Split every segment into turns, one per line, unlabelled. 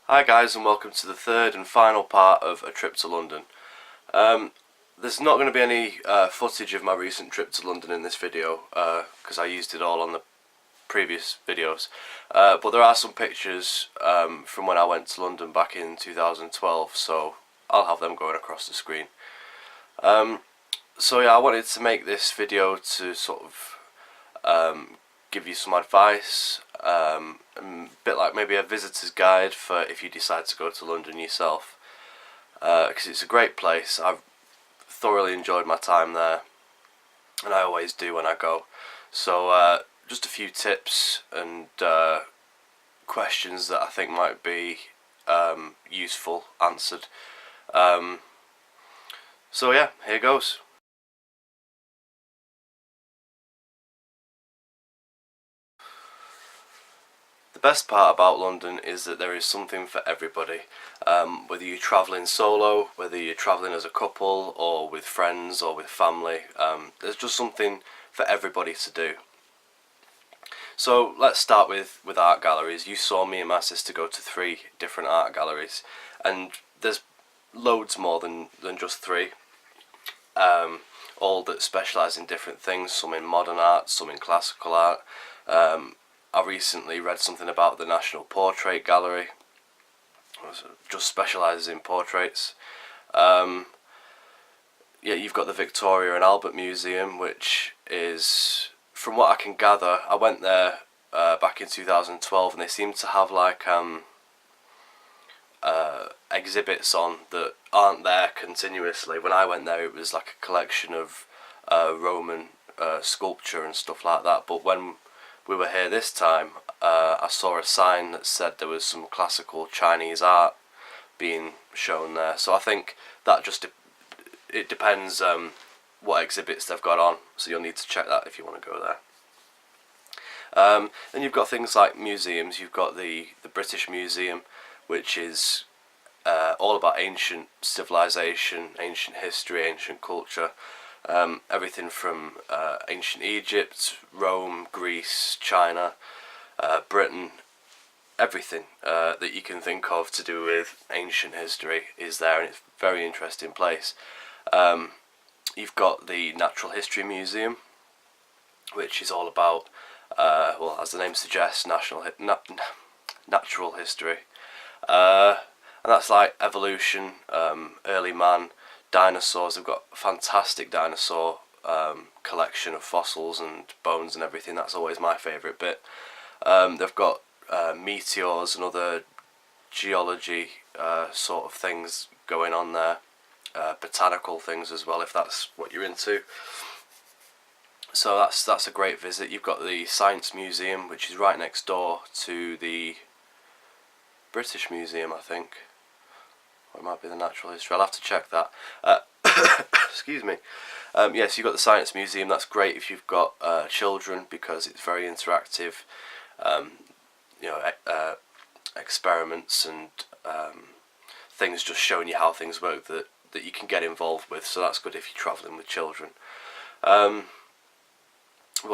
Hi guys, and welcome to the third and final part of a trip to London. There's not going to be any footage of my recent trip to London in this video because I used it all on the previous videos, but there are some pictures from when I went to London back in 2012, so I'll have them going across the screen. So yeah, I wanted to make this video to sort of give you some advice, a bit like maybe a visitor's guide for if you decide to go to London yourself, because it's a great place. I've thoroughly enjoyed my time there, and I always do when I go. So just a few tips and questions that I think might be useful answered. So yeah, here goes. The best part about London is that there is something for everybody. Whether you're travelling solo, whether you're travelling as a couple, or with friends, or with family, there's just something for everybody to do. So let's start with art galleries. You saw me and my sister go to 3 different art galleries, and there's loads more than just 3. All that specialise in different things, some in modern art, some in classical art. I recently read something about the National Portrait Gallery, just specialises in portraits. Yeah, you've got the Victoria and Albert Museum, which is, from what I can gather, I went there back in 2012, and they seem to have like exhibits on that aren't there continuously. When I went there, it was like a collection of Roman sculpture and stuff like that, but when we were here this time, I saw a sign that said there was some classical Chinese art being shown there. So I think that just it depends what exhibits they've got on, so you'll need to check that if you want to go there. Then you've got things like museums. You've got the British Museum, which is all about ancient civilization, ancient history, ancient culture. Everything from ancient Egypt, Rome, Greece, China, Britain, everything that you can think of to do with ancient history is there, and it's a very interesting place. You've got the Natural History Museum, which is all about, well, as the name suggests, natural history. And that's like evolution, early man, dinosaurs. They've got a fantastic dinosaur collection of fossils and bones and everything. That's always my favourite bit. They've got meteors and other geology sort of things going on there. Botanical things as well, if that's what you're into. So that's a great visit. You've got the Science Museum, which is right next door to the British Museum, I think. Or it might be the Natural History. I'll have to check that. Excuse me. Yes, you've got the Science Museum. That's great if you've got children, because it's very interactive. Experiments and things just showing you how things work that you can get involved with. So that's good if you're travelling with children. But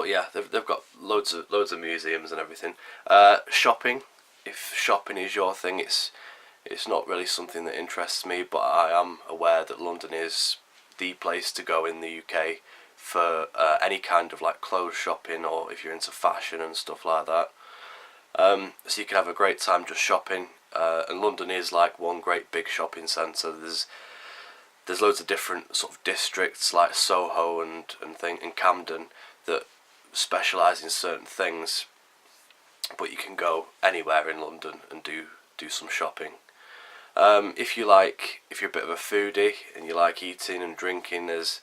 yeah, they've got loads of museums and everything. Shopping. If shopping is your thing, it's not really something that interests me, but I am aware that London is the place to go in the UK for any kind of like clothes shopping, or if you're into fashion and stuff like that. So you can have a great time just shopping, and London is like one great big shopping centre. There's loads of different sort of districts like Soho and Camden that specialise in certain things, but you can go anywhere in London and do some shopping. If you're a bit of a foodie and you like eating and drinking, there's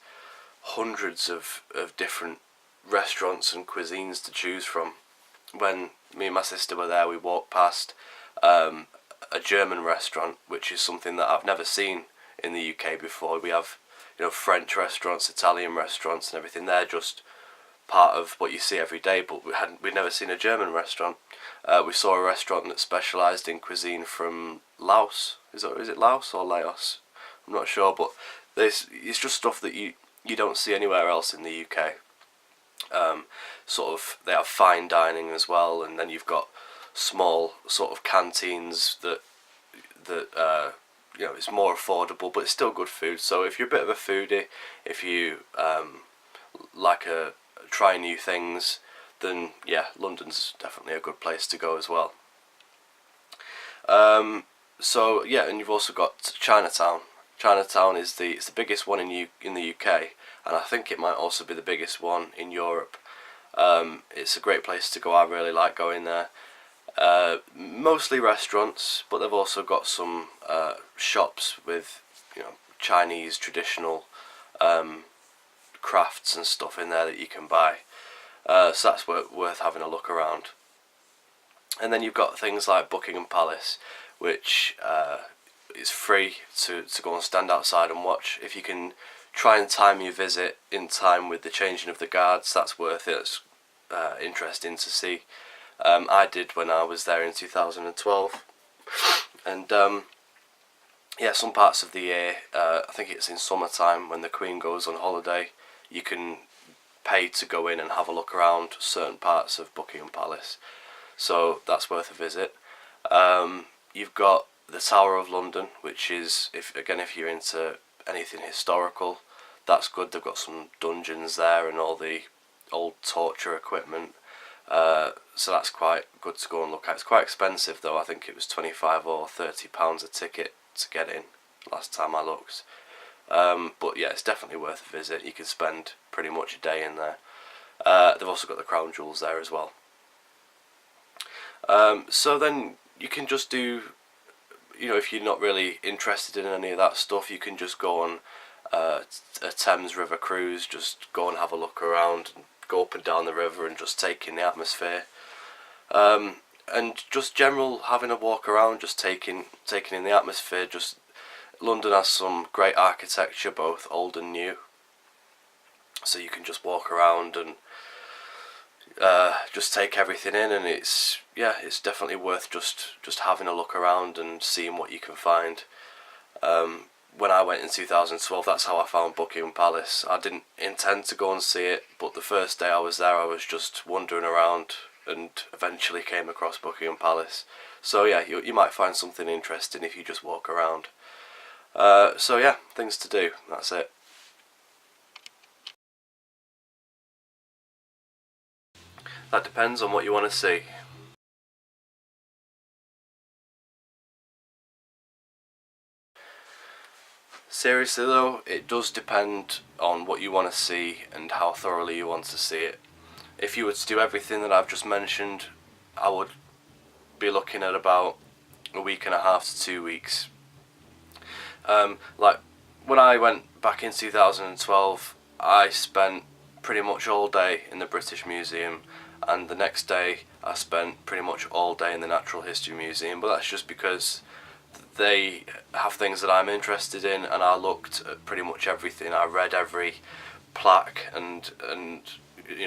hundreds of different restaurants and cuisines to choose from. When me and my sister were there, we walked past a German restaurant, which is something that I've never seen in the UK before. We have French restaurants, Italian restaurants and everything. They're just part of what you see every day, but we'd never seen a German restaurant. We saw a restaurant that specialised in cuisine from Laos. Is it Laos or Laos? I'm not sure, but it's just stuff that you don't see anywhere else in the UK. They have fine dining as well, and then you've got small sort of canteens that that it's more affordable, but it's still good food. So if you're a bit of a foodie, if you like try new things, then yeah, London's definitely a good place to go as well. So yeah, and you've also got Chinatown. Chinatown is it's the biggest one in the UK, and I think it might also be the biggest one in Europe. It's a great place to go. I really like going there. Mostly restaurants, but they've also got some shops with Chinese traditional crafts and stuff in there that you can buy. So that's worth having a look around. And then you've got things like Buckingham Palace, which is free to go and stand outside and watch. If you can try and time your visit in time with the changing of the guards, that's worth it. It's interesting to see. I did when I was there in 2012, and yeah, some parts of the year, I think it's in summertime when the Queen goes on holiday, you can pay to go in and have a look around certain parts of Buckingham Palace, so that's worth a visit. You've got the Tower of London, which is, if you're into anything historical, that's good. They've got some dungeons there and all the old torture equipment, so that's quite good to go and look at. It's quite expensive though. I think it was £25 or £30 a ticket to get in last time I looked, but yeah, it's definitely worth a visit. You can spend pretty much a day in there. They've also got the crown jewels there as well. So then you can just do, if you're not really interested in any of that stuff, you can just go on a Thames River cruise, just go and have a look around, and go up and down the river and just take in the atmosphere. And just general having a walk around, just taking in the atmosphere. Just London has some great architecture, both old and new, so you can just walk around and just take everything in, and it's definitely worth just having a look around and seeing what you can find. When I went in 2012, that's how I found Buckingham Palace. I didn't intend to go and see it, but the first day I was there, I was just wandering around and eventually came across Buckingham Palace. So yeah, you might find something interesting if you just walk around. So yeah, things to do, that's it. That depends on what you want to see. Seriously though, it does depend on what you want to see and how thoroughly you want to see it. If you were to do everything that I've just mentioned, I would be looking at about a week and a half to 2 weeks. Like when I went back in 2012, I spent pretty much all day in the British Museum, and the next day I spent pretty much all day in the Natural History Museum, but that's just because they have things that I'm interested in, and I looked at pretty much everything. I read every plaque and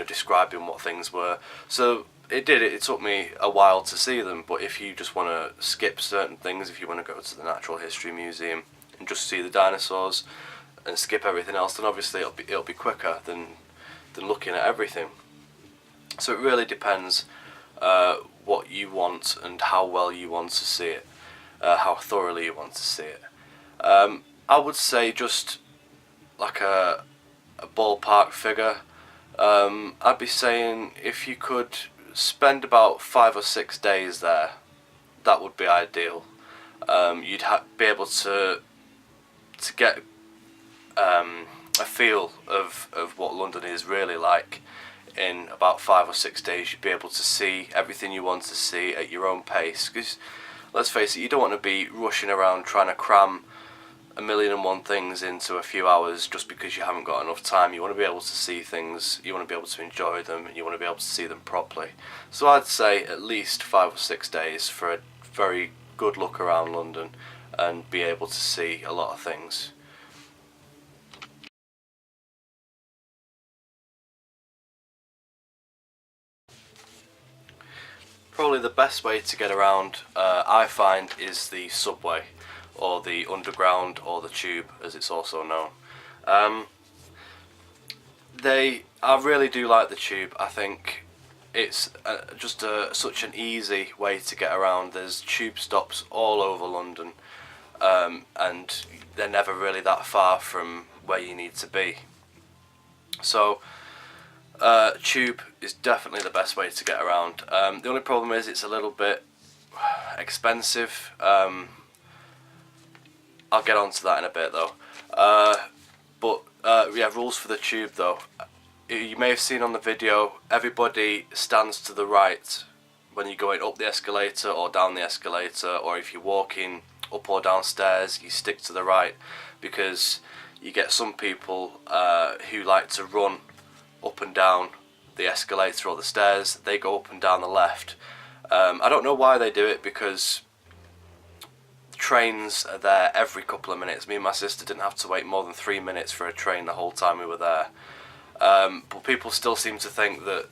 describing what things were. So it took me a while to see them, but if you just want to skip certain things, if you want to go to the Natural History Museum and just see the dinosaurs and skip everything else, then obviously it'll be quicker than looking at everything. So it really depends what you want and how well you want to see it, how thoroughly you want to see it. I would say just like a ballpark figure, I'd be saying if you could spend about 5 or 6 days there, that would be ideal. You'd be able to get a feel of what London is really like. In about 5 or 6 days, you'd be able to see everything you want to see at your own pace. Because let's face it, you don't want to be rushing around trying to cram 1,000,001 things into a few hours just because you haven't got enough time. You want to be able to see things, you want to be able to enjoy them, and you want to be able to see them properly. So I'd say at least 5 or 6 days for a very good look around London and be able to see a lot of things. Probably the best way to get around, I find, is the subway, or the underground, or the tube as it's also known. I really do like the tube. I think it's just such an easy way to get around. There's tube stops all over London, and they're never really that far from where you need to be. So tube is definitely the best way to get around. The only problem is it's a little bit expensive. I'll get onto that in a bit though. Yeah, rules for the tube though. You may have seen on the video, everybody stands to the right when you're going up the escalator or down the escalator, or if you're walking up or downstairs, you stick to the right, because you get some people who like to run up and down the escalator or the stairs. They go up and down the left. I don't know why they do it, because trains are there every couple of minutes. Me and my sister didn't have to wait more than 3 minutes for a train the whole time we were there. But people still seem to think that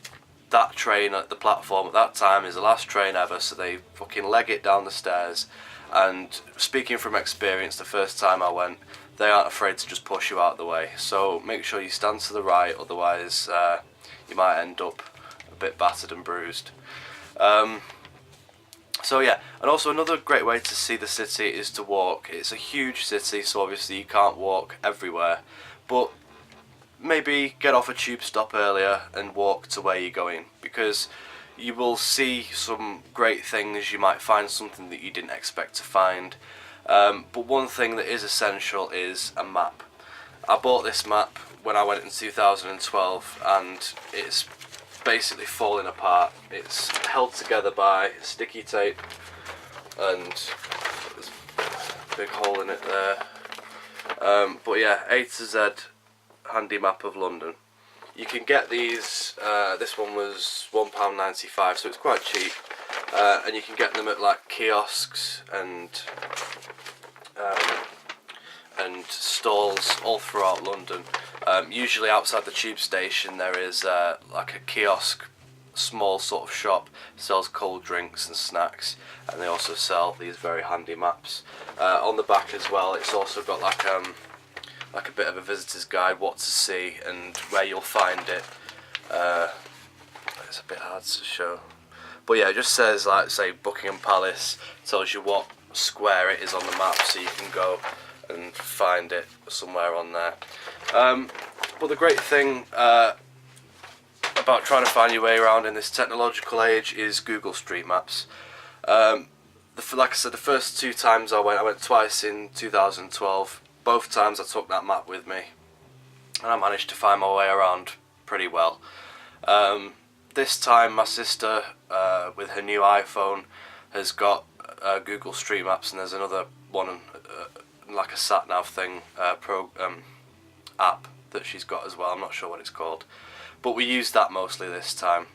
that train at the platform at that time is the last train ever, so they fucking leg it down the stairs. And speaking from experience, the first time I went, they aren't afraid to just push you out of the way. So make sure you stand to the right, otherwise you might end up a bit battered and bruised. So yeah, and also another great way to see the city is to walk. It's a huge city, so obviously you can't walk everywhere, but maybe get off a tube stop earlier and walk to where you're going, because you will see some great things. You might find something that you didn't expect to find. But one thing that is essential is a map. I bought this map when I went in 2012 and it's basically falling apart. It's held together by sticky tape and there's a big hole in it there. But yeah, A to Z handy map of London. You can get these, this one was £1.95, so it's quite cheap, and you can get them at like kiosks and stalls all throughout London. Usually outside the tube station there is like a kiosk, small sort of shop, sells cold drinks and snacks, and they also sell these very handy maps. On the back as well, it's also got like a bit of a visitor's guide, what to see and where you'll find it. It's a bit hard to show, but yeah, it just says, like, say Buckingham Palace, tells you what square it is on the map, so you can go and find it somewhere on there. But the great thing about trying to find your way around in this technological age is Google Street Maps. Like I said, the first 2 times I went twice in 2012. Both times I took that map with me and I managed to find my way around pretty well. This time my sister, with her new iPhone, has got Google Street Maps, and there's another one, like a sat-nav thing, app that she's got as well. I'm not sure what it's called, but we used that mostly this time.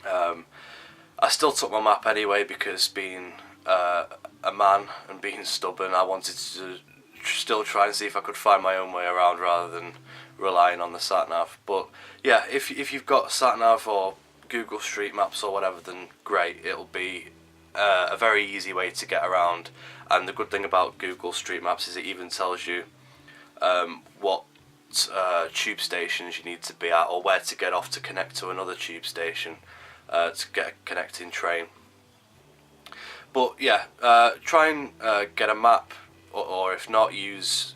I still took my map anyway, because being a man and being stubborn, I wanted to still try and see if I could find my own way around rather than relying on the sat-nav. But yeah, if you've got sat-nav or Google Street Maps or whatever, then great, it'll be a very easy way to get around. And the good thing about Google Street Maps is it even tells you what tube stations you need to be at, or where to get off to connect to another tube station to get a connecting train. But yeah, try and get a map, or if not, use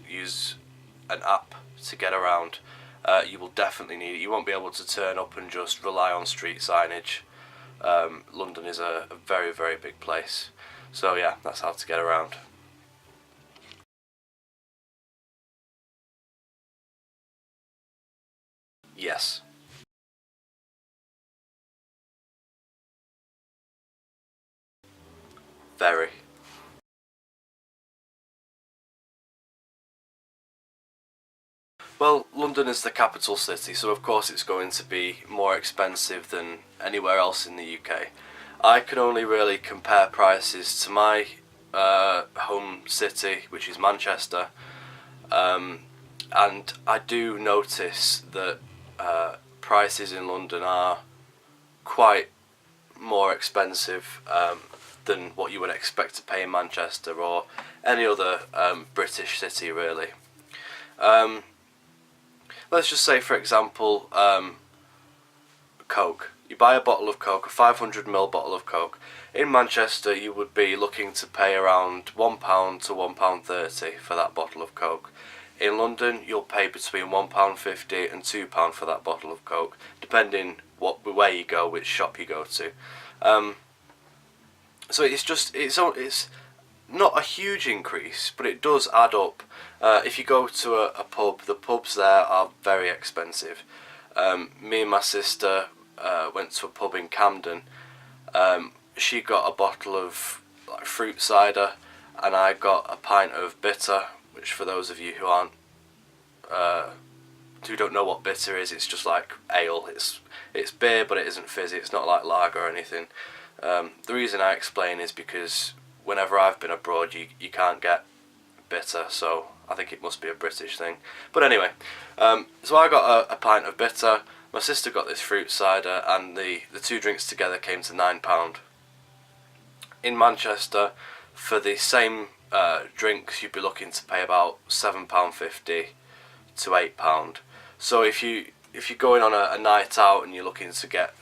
an app to get around. You will definitely need it. You won't be able to turn up and just rely on street signage. London is a very, very big place. So yeah, that's how to get around. Yes. Very. Well, London is the capital city, so of course it's going to be more expensive than anywhere else in the UK. I can only really compare prices to my home city, which is Manchester, and I do notice that prices in London are quite more expensive than what you would expect to pay in Manchester or any other British city, really. Let's just say, for example, Coke. you buy a bottle of Coke, a 500ml bottle of Coke. In Manchester, you would be looking to pay around £1 to £1.30 for that bottle of Coke. In London, you'll pay between £1.50 and £2 for that bottle of Coke, depending where you go, which shop you go to. So it's not a huge increase, but it does add up. If you go to a pub, the pubs there are very expensive. Me and my sister went to a pub in Camden. She got a bottle of like fruit cider, and I got a pint of bitter, which for those of you who don't know what bitter is, it's just like ale. It's beer, but it isn't fizzy. It's not like lager or anything. The reason I explain is because whenever I've been abroad, you can't get bitter, so I think it must be a British thing. But anyway, so I got a pint of bitter. My sister got this fruit cider, and the two drinks together came to £9. In Manchester, for the same drinks, you'd be looking to pay about £7.50 to £8. So if you're going on a night out and you're looking to get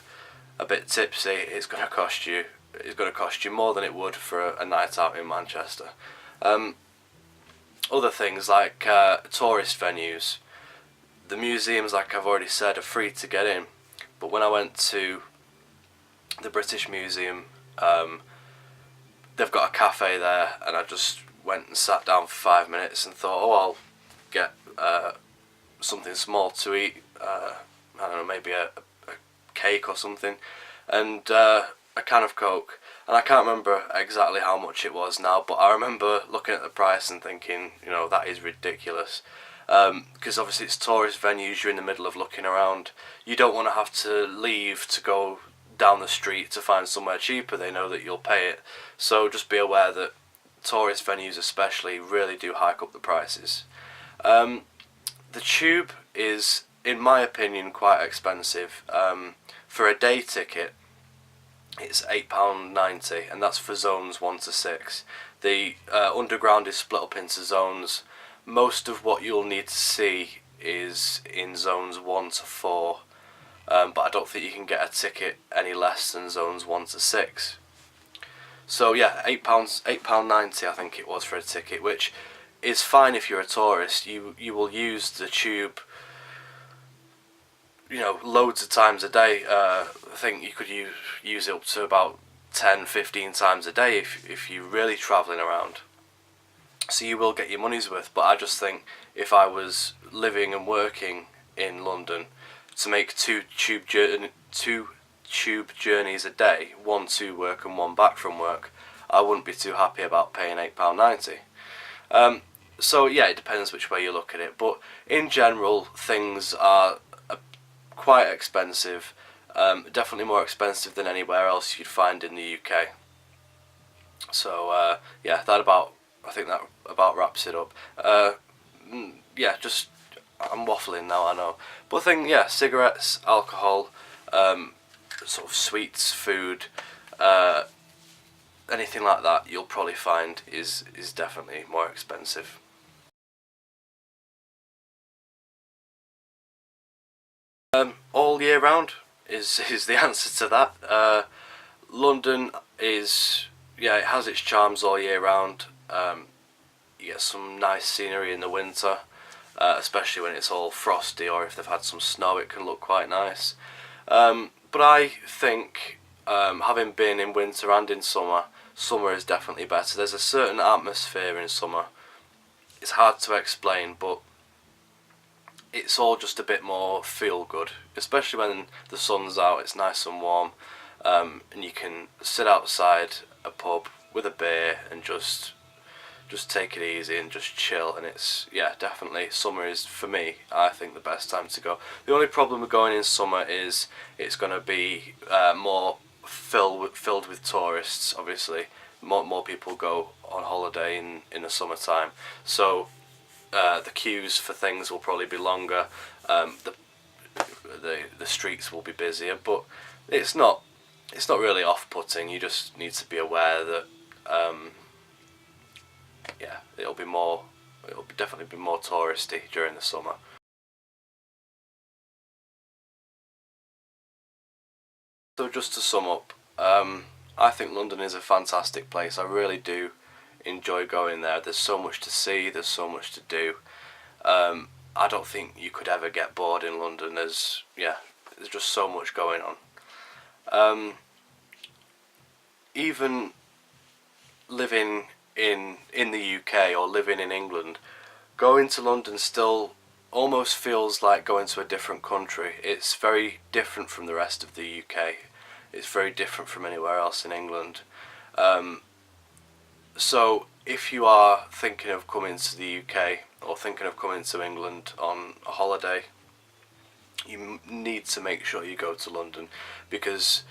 a bit tipsy, it's going to cost you more than it would for a night out in Manchester. Other things like tourist venues. The museums, like I've already said, are free to get in, but when I went to the British Museum, they've got a cafe there, and I just went and sat down for 5 minutes and thought, oh, I'll get something small to eat, I don't know, maybe a cake or something, and a can of Coke. And I can't remember exactly how much it was now, but I remember looking at the price and thinking, you know, that is ridiculous. Because obviously it's tourist venues, you're in the middle of looking around. You don't want to have to leave to go down the street to find somewhere cheaper. They know that you'll pay it. So just be aware that tourist venues especially really do hike up the prices. The Tube is, in my opinion, quite expensive. For a day ticket, it's £8.90, and that's for zones 1 to 6. The underground is split up into zones. Most of what you'll need to see is in zones 1 to 4, but I don't think you can get a ticket any less than zones 1 to 6. So yeah, £8.90 I think it was for a ticket, which is fine if you're a tourist. You will use the Tube, you know, loads of times a day. I think you could use it up to about 10-15 times a day if you're really travelling around. So you will get your money's worth. But I just think if I was living and working in London, to make two tube journeys a day, one to work and one back from work, I wouldn't be too happy about paying £8.90. So yeah, it depends which way you look at it, but in general things are quite expensive, definitely more expensive than anywhere else you'd find in the UK. So yeah, I think that about wraps it up. Yeah, just I'm waffling now, I know, but I think, yeah, cigarettes, alcohol, sort of sweets, food, anything like that, you'll probably find is definitely more expensive. All year round is the answer to that. London is, yeah, it has its charms all year round. You get some nice scenery in the winter, especially when it's all frosty, or if they've had some snow, it can look quite nice. But I think, having been in winter and in summer, summer is definitely better. There's a certain atmosphere in summer. It's hard to explain, but it's all just a bit more feel good, especially when the sun's out. It's nice and warm, and you can sit outside a pub with a beer and just take it easy and just chill. And it's, yeah, definitely summer is, for me, I think, the best time to go. The only problem with going in summer is it's going to be more filled with tourists. Obviously more people go on holiday in the summertime, so the queues for things will probably be longer. The streets will be busier, but it's not really off-putting. You just need to be aware that yeah, it'll definitely be more touristy during the summer. So just to sum up, I think London is a fantastic place. I really do enjoy going there. There's so much to see, there's so much to do. I don't think you could ever get bored in London. There's just so much going on. Even living in the UK or living in England, going to London still almost feels like going to a different country. It's very different from the rest of the UK. It's very different from anywhere else in England. So if you are thinking of coming to the UK or thinking of coming to England on a holiday, you need to make sure you go to London, because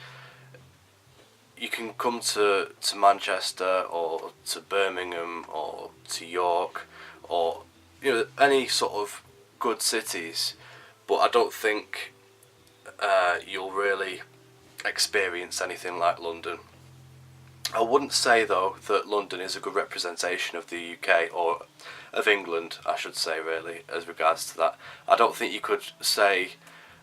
you can come to Manchester or to Birmingham or to York or any sort of good cities, but I don't think you'll really experience anything like London. I wouldn't say though that London is a good representation of the UK, or of England I should say, really, as regards to that. I don't think you could say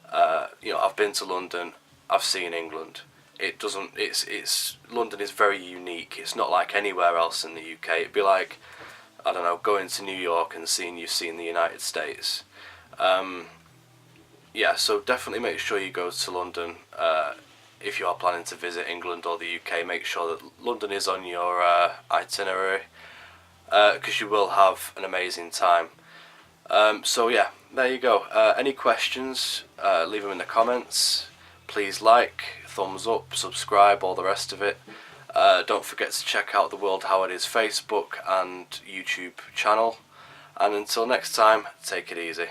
I've been to London, I've seen England. It doesn't. It's London is very unique. It's not like anywhere else in the UK. It'd be like, I don't know, going to New York and seeing you've seen the United States. So definitely make sure you go to London. If you are planning to visit England or the UK, make sure that London is on your itinerary, because you will have an amazing time. There you go. Any questions, leave them in the comments. Please like, thumbs up, subscribe, all the rest of it. Don't forget to check out the World How It Is Facebook and YouTube channel. And until next time, take it easy.